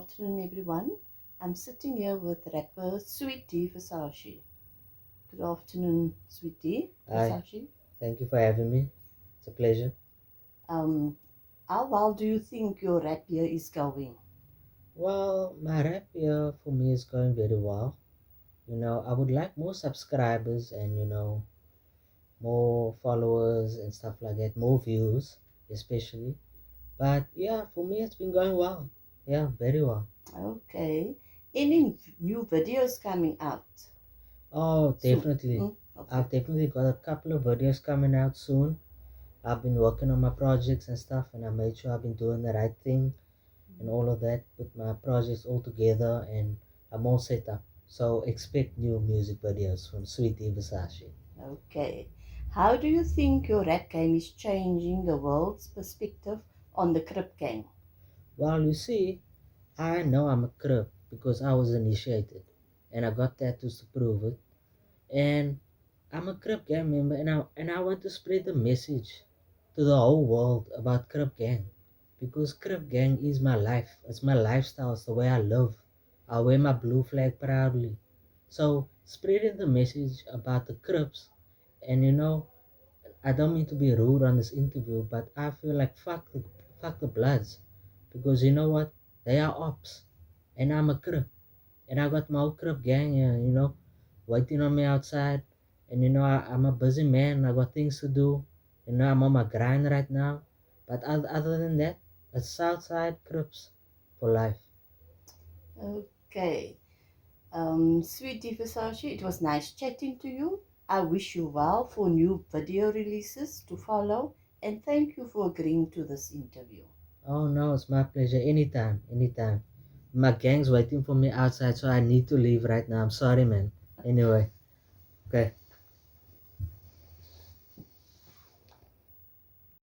afternoon, everyone. I'm sitting here with rapper Sweetie Versace. Good afternoon, Sweetie Hi, Versace. thank you for having me. It's a pleasure. Um, how well do you think your rap year is going? Well, my rap year for me is going very well. I would like more subscribers and, more followers and stuff like that, more views, especially. But yeah, for me, it's been going well. Yeah, very well. Okay. Any new videos coming out Oh, soon? definitely. Okay. I've definitely got a couple of videos coming out soon. I've been working on my projects and stuff, and I made sure I've been doing the right thing and all of that, put my projects all together, and I'm all set up. So expect new music videos from Sweetie Versace. Okay. How do you think your rap game is changing the world's perspective on the Crip Gang? Well, you see, I know I'm a crip because I was initiated and I got tattoos to prove it. And I'm a Crip Gang member, and I want to spread the message to the whole world about Crip Gang because Crip Gang is my life. It's my lifestyle. It's the way I live. I wear my blue flag proudly. So spreading the message about the Crips, and I don't mean to be rude on this interview, but I feel like fuck the Bloods, because you know what? They are ops, and I'm a Crip, and I got my whole Crip gang here, waiting on me outside, and I'm a busy man. I got things to do, I'm on my grind right now. But other than that, it's Southside Crips for life. Okay. Sweetie Versace, it was nice chatting to you. I wish you well for new video releases to follow, and thank you for agreeing to this interview. Oh no, it's my pleasure. Anytime, anytime. My gang's waiting for me outside, so I need to leave right now. I'm sorry, man. Anyway, okay.